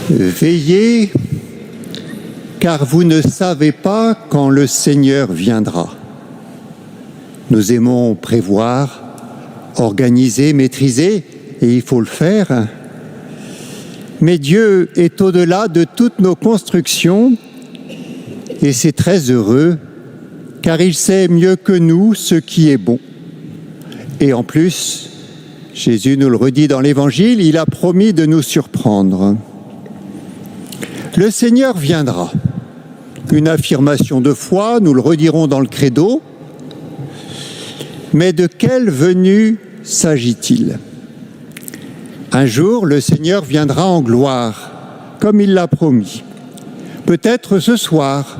Veillez, car vous ne savez pas quand le Seigneur viendra. Nous aimons prévoir, organiser, maîtriser, et il faut le faire. Mais Dieu est au-delà de toutes nos constructions, et c'est très heureux, car il sait mieux que nous ce qui est bon. Et en plus, Jésus nous le redit dans l'Évangile, il a promis de nous surprendre. Le Seigneur viendra. Une affirmation de foi, nous le redirons dans le credo. Mais de quelle venue s'agit-il ? Un jour, le Seigneur viendra en gloire, comme il l'a promis. Peut-être ce soir.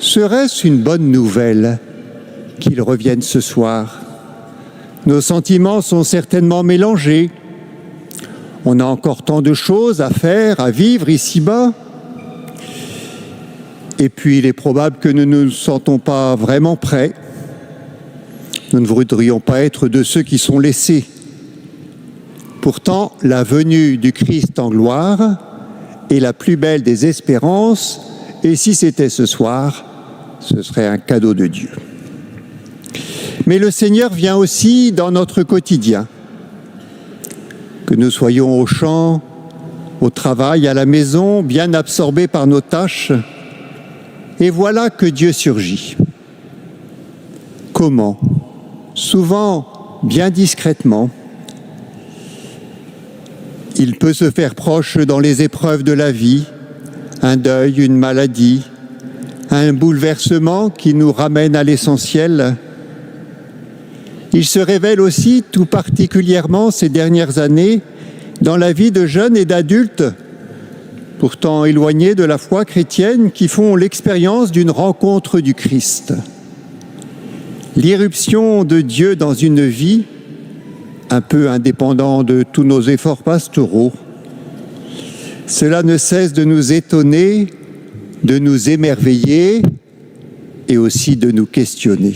Serait-ce une bonne nouvelle qu'il revienne ce soir ? Nos sentiments sont certainement mélangés. On a encore tant de choses à faire, à vivre ici-bas. Et puis, il est probable que nous ne nous sentons pas vraiment prêts. Nous ne voudrions pas être de ceux qui sont laissés. Pourtant, la venue du Christ en gloire est la plus belle des espérances, et si c'était ce soir, ce serait un cadeau de Dieu. Mais le Seigneur vient aussi dans notre quotidien. Que nous soyons au champ, au travail, à la maison, bien absorbés par nos tâches, et voilà que Dieu surgit. Comment ? Souvent, bien discrètement. Il peut se faire proche dans les épreuves de la vie, un deuil, une maladie, un bouleversement qui nous ramène à l'essentiel. Il se révèle aussi tout particulièrement ces dernières années dans la vie de jeunes et d'adultes, pourtant éloignés de la foi chrétienne, qui font l'expérience d'une rencontre du Christ. L'irruption de Dieu dans une vie, un peu indépendant de tous nos efforts pastoraux, cela ne cesse de nous étonner, de nous émerveiller et aussi de nous questionner.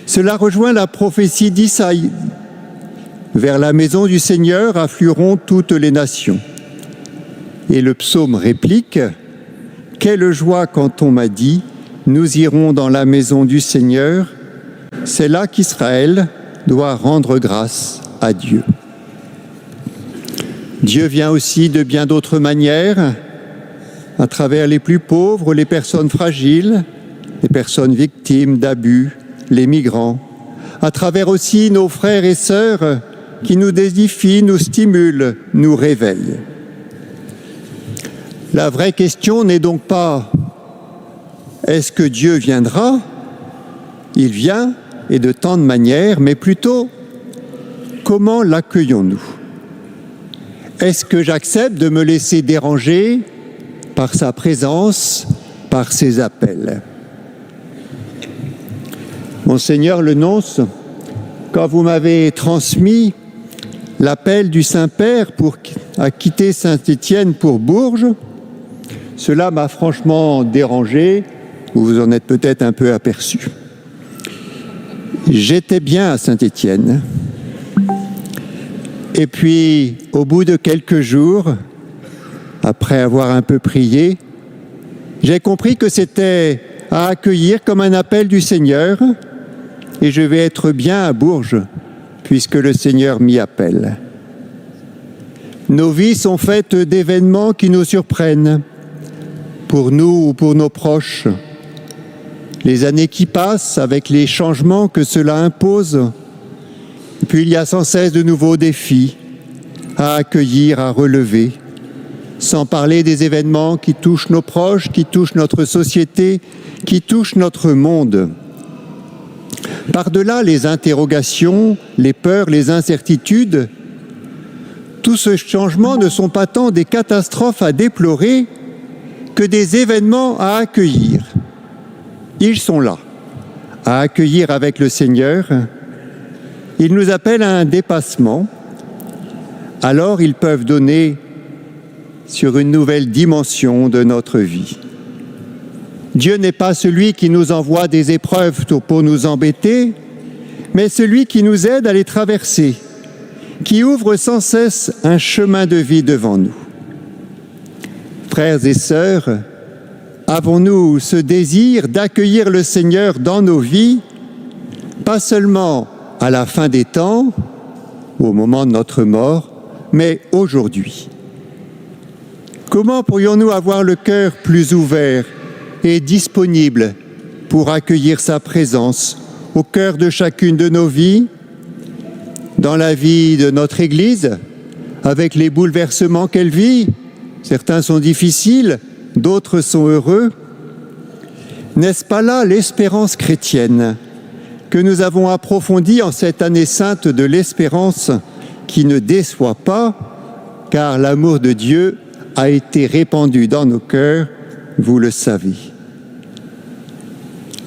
Cela rejoint la prophétie d'Isaïe. Vers la maison du Seigneur afflueront toutes les nations. Et le psaume réplique, « Quelle joie quand on m'a dit, nous irons dans la maison du Seigneur, c'est là qu'Israël doit rendre grâce à Dieu. » Dieu vient aussi de bien d'autres manières, à travers les plus pauvres, les personnes fragiles, les personnes victimes d'abus, les migrants, à travers aussi nos frères et sœurs qui nous édifient, nous stimulent, nous réveillent. La vraie question n'est donc pas « est-ce que Dieu viendra ?» Il vient, et de tant de manières, mais plutôt « comment l'accueillons-nous » ? Est-ce que j'accepte de me laisser déranger par sa présence, par ses appels ? Monseigneur le nonce, quand vous m'avez transmis l'appel du Saint-Père à quitter Saint-Étienne pour Bourges, cela m'a franchement dérangé, vous vous en êtes peut-être un peu aperçu. J'étais bien à Saint-Étienne. Et puis, au bout de quelques jours, après avoir un peu prié, j'ai compris que c'était à accueillir comme un appel du Seigneur, et je vais être bien à Bourges, puisque le Seigneur m'y appelle. Nos vies sont faites d'événements qui nous surprennent, pour nous ou pour nos proches. Les années qui passent, avec les changements que cela impose, puis il y a sans cesse de nouveaux défis à accueillir, à relever, sans parler des événements qui touchent nos proches, qui touchent notre société, qui touchent notre monde. Par-delà les interrogations, les peurs, les incertitudes, tous ces changements ne sont pas tant des catastrophes à déplorer que des événements à accueillir. Ils sont là, à accueillir avec le Seigneur. Ils nous appellent à un dépassement. Alors ils peuvent donner sur une nouvelle dimension de notre vie. Dieu n'est pas celui qui nous envoie des épreuves pour nous embêter, mais celui qui nous aide à les traverser, qui ouvre sans cesse un chemin de vie devant nous. Frères et sœurs, avons-nous ce désir d'accueillir le Seigneur dans nos vies, pas seulement à la fin des temps, ou au moment de notre mort, mais aujourd'hui? Comment pourrions-nous avoir le cœur plus ouvert et disponible pour accueillir sa présence au cœur de chacune de nos vies, dans la vie de notre Église, avec les bouleversements qu'elle vit? Certains sont difficiles, d'autres sont heureux. N'est-ce pas là l'espérance chrétienne que nous avons approfondie en cette année sainte de l'espérance qui ne déçoit pas, car l'amour de Dieu a été répandu dans nos cœurs, vous le savez.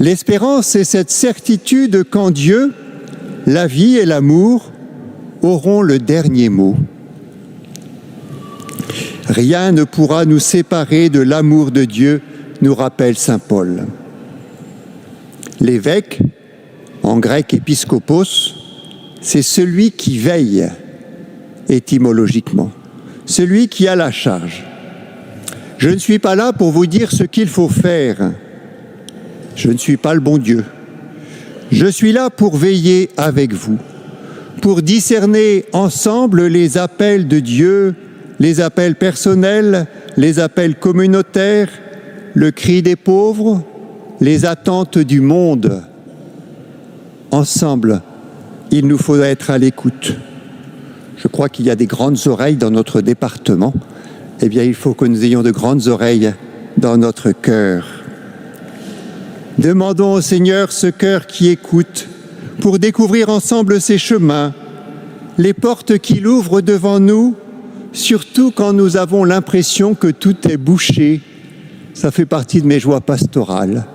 L'espérance, c'est cette certitude qu'en Dieu, la vie et l'amour auront le dernier mot. Rien ne pourra nous séparer de l'amour de Dieu, nous rappelle saint Paul. L'évêque, en grec épiscopos, c'est celui qui veille, étymologiquement, celui qui a la charge. Je ne suis pas là pour vous dire ce qu'il faut faire. Je ne suis pas le bon Dieu. Je suis là pour veiller avec vous, pour discerner ensemble les appels de Dieu, les appels personnels, les appels communautaires, le cri des pauvres, les attentes du monde. Ensemble, il nous faut être à l'écoute. Je crois qu'il y a des grandes oreilles dans notre département. Eh bien, il faut que nous ayons de grandes oreilles dans notre cœur. Demandons au Seigneur ce cœur qui écoute pour découvrir ensemble ses chemins, les portes qu'il ouvre devant nous, surtout quand nous avons l'impression que tout est bouché. Ça fait partie de mes joies pastorales.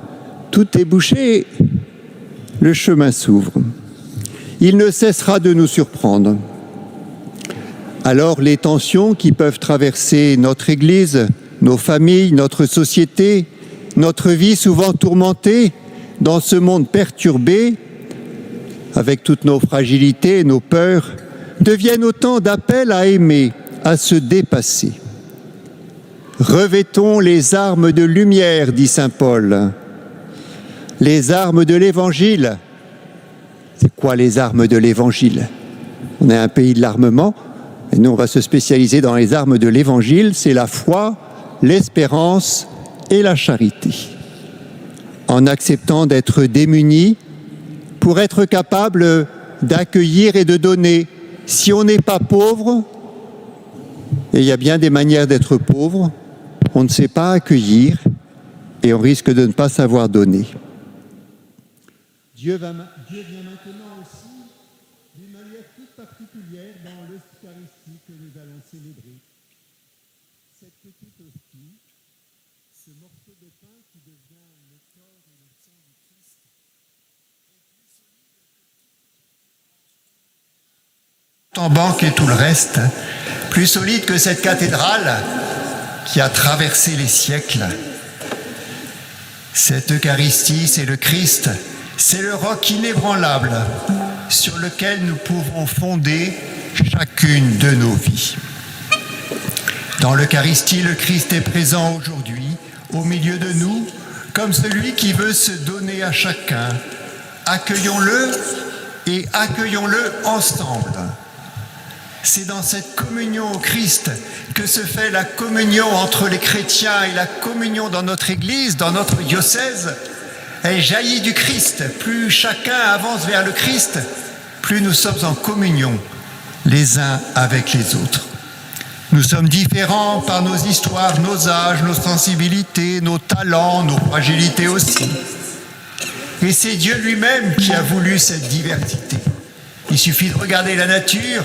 Tout est bouché, le chemin s'ouvre. Il ne cessera de nous surprendre. Alors les tensions qui peuvent traverser notre Église, nos familles, notre société, notre vie souvent tourmentée dans ce monde perturbé, avec toutes nos fragilités et nos peurs, deviennent autant d'appels à aimer, à se dépasser. Revêtons les armes de lumière, dit saint Paul. Les armes de l'Évangile. C'est quoi les armes de l'Évangile? On est un pays de l'armement, et nous on va se spécialiser dans les armes de l'Évangile, c'est la foi, l'espérance et la charité. En acceptant d'être démunis pour être capable d'accueillir et de donner. Si on n'est pas pauvre, et il y a bien des manières d'être pauvre, on ne sait pas accueillir et on risque de ne pas savoir donner. Dieu vient maintenant aussi d'une manière toute particulière dans l'Eucharistie que nous allons célébrer. Cette petite hostie, ce morceau de pain qui devient le corps et le sang du Christ, en banque et tout le reste, plus solide que cette cathédrale qui a traversé les siècles. Cette Eucharistie, c'est le Christ, c'est le roc inébranlable sur lequel nous pouvons fonder chacune de nos vies. Dans l'Eucharistie, le Christ est présent aujourd'hui, au milieu de nous, comme celui qui veut se donner à chacun. Accueillons-le et accueillons-le ensemble. C'est dans cette communion au Christ que se fait la communion entre les chrétiens et la communion dans notre Église, dans notre diocèse. Elle jaillit du Christ. Plus chacun avance vers le Christ, plus nous sommes en communion les uns avec les autres. Nous sommes différents par nos histoires, nos âges, nos sensibilités, nos talents, nos fragilités aussi. Et c'est Dieu lui-même qui a voulu cette diversité. Il suffit de regarder la nature,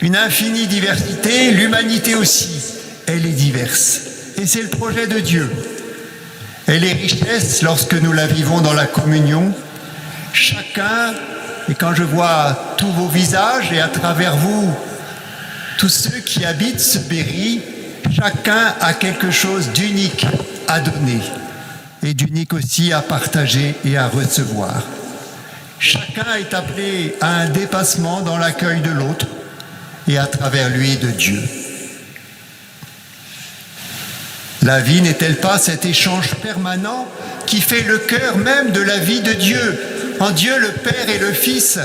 une infinie diversité, l'humanité aussi, elle est diverse. Et c'est le projet de Dieu. Elle est richesse lorsque nous la vivons dans la communion. Chacun, et quand je vois tous vos visages et à travers vous, tous ceux qui habitent ce Berry, chacun a quelque chose d'unique à donner et d'unique aussi à partager et à recevoir. Chacun est appelé à un dépassement dans l'accueil de l'autre, et à travers lui de Dieu. La vie n'est-elle pas cet échange permanent qui fait le cœur même de la vie de Dieu? En Dieu, le Père et le Fils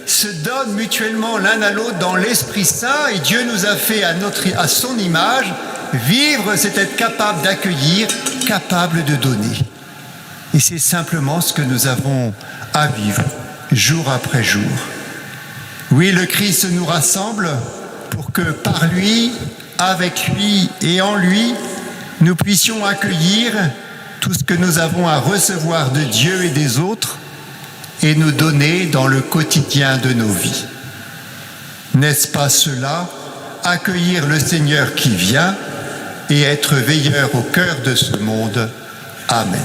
se donnent mutuellement l'un à l'autre dans l'Esprit Saint, et Dieu nous a fait à son image. Vivre, c'est être capable d'accueillir, capable de donner. Et c'est simplement ce que nous avons à vivre, jour après jour. Oui, le Christ nous rassemble pour que par lui, avec lui et en lui, nous puissions accueillir tout ce que nous avons à recevoir de Dieu et des autres et nous donner dans le quotidien de nos vies. N'est-ce pas cela, accueillir le Seigneur qui vient et être veilleur au cœur de ce monde? Amen.